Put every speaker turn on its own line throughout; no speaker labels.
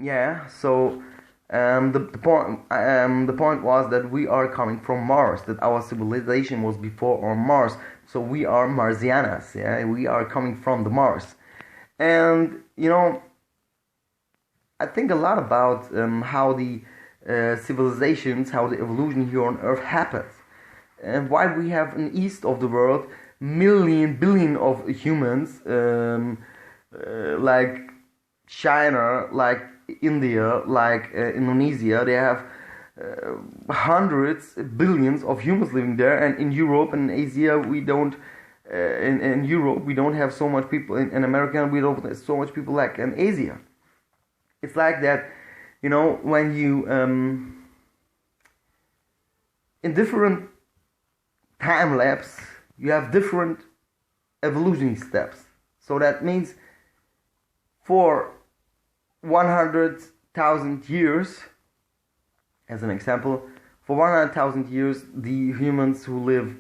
Yeah, so the point was that we are coming from Mars, that our civilization was before on Mars, so we are Marsianas. Yeah, we are coming from the Mars, and I think a lot about how the civilizations, how the evolution here on Earth happens, and why we have an east of the world billion of humans, like China, like India, like Indonesia. They have hundreds, billions of humans living there, and in Europe and Asia we don't. In Europe we don't have so much people. In America we don't have so much people like in Asia. It's like that, when you in different time lapse you have different evolution steps. So that means for 100,000 years, as an example, for 100,000 years, the humans who live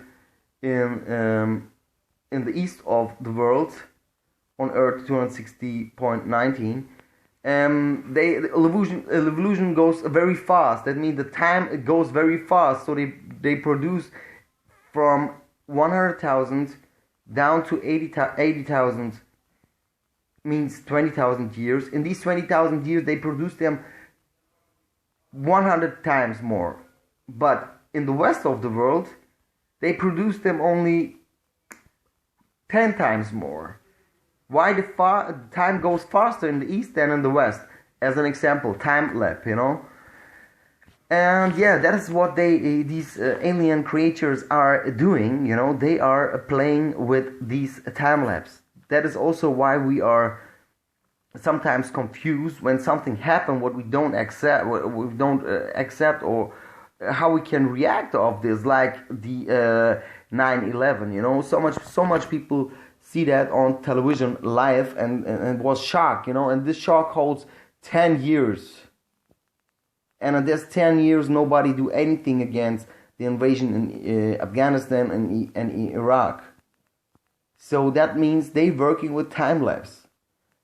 in the east of the world, on Earth 260.19, the evolution goes very fast. That means the time it goes very fast. So they produce from 100,000 down to 80,000. Means 20,000 years. In these 20,000 years, they produce them 100 times more. But in the west of the world, they produce them only 10 times more. Why the time goes faster in the east than in the west? As an example, time lapse, And yeah, that is what these alien creatures are doing. They are playing with these time lapse. That is also why we are sometimes confused when something happens, what we don't accept, or how we can react of this, like the 9/11. So much people see that on television live and was shocked. And this shock holds 10 years, and in this 10 years nobody do anything against the invasion in Afghanistan and Iraq. So that means they working with time lapse.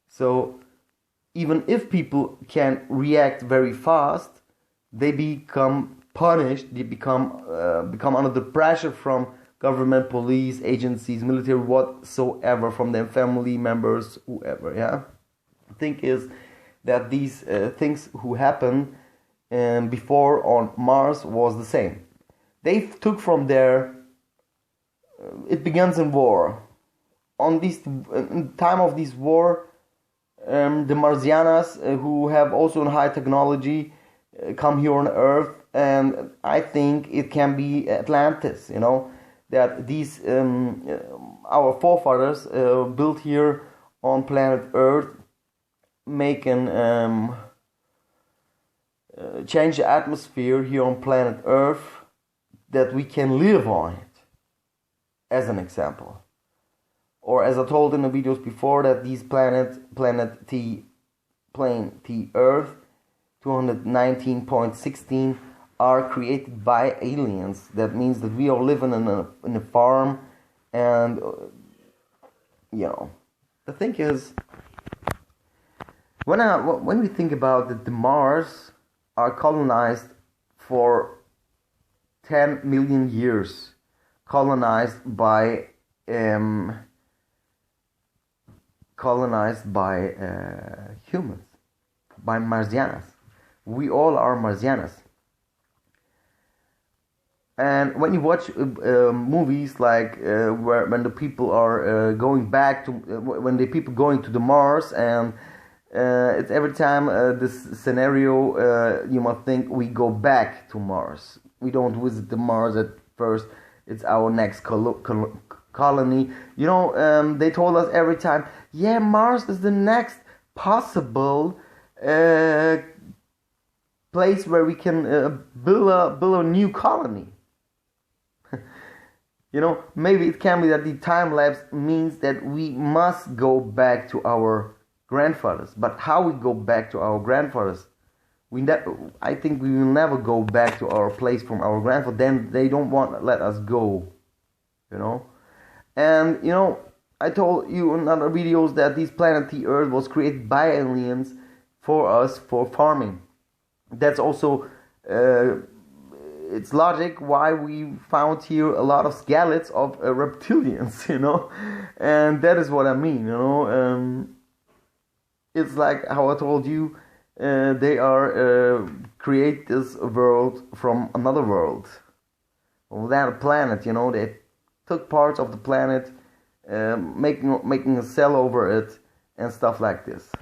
So even if people can react very fast, they become punished. They become under the pressure from government, police, agencies, military, whatsoever, from their family members, whoever. Yeah, the thing is that these things who happened before on Mars was the same. They took from there. It begins in war. In time of this war, the Marsianas, who have also high technology, come here on Earth, and I think it can be Atlantis. That these our forefathers built here on planet Earth, making change the atmosphere here on planet Earth, that we can live on it. As an example. Or as I told in the videos before, that these planet T Earth 219.16 are created by aliens. That means that we are living in a farm, and the thing is, when we think about that the Mars are colonized for 10 million years, colonized by humans, by Marsianas. We all are Marsianas. And when you watch movies like when the people are going back to when the people going to the Mars, and it's every time this scenario, you must think we go back to Mars. We don't visit the Mars at first. It's our next colony. They told us every time, yeah, Mars is the next possible place where we can build a new colony. Maybe it can be that the time lapse means that we must go back to our grandfathers. But how we go back to our grandfathers? I think we will never go back to our place from our grandfather. Then they don't want to let us go. And I told you in other videos that this planet T Earth was created by aliens for us for farming. That's also it's logic why we found here a lot of skeletons of reptilians, and that is what I mean, it's like how I told you, they are create this world from another world, without a planet, they took parts of the planet, making a cell over it and stuff like this.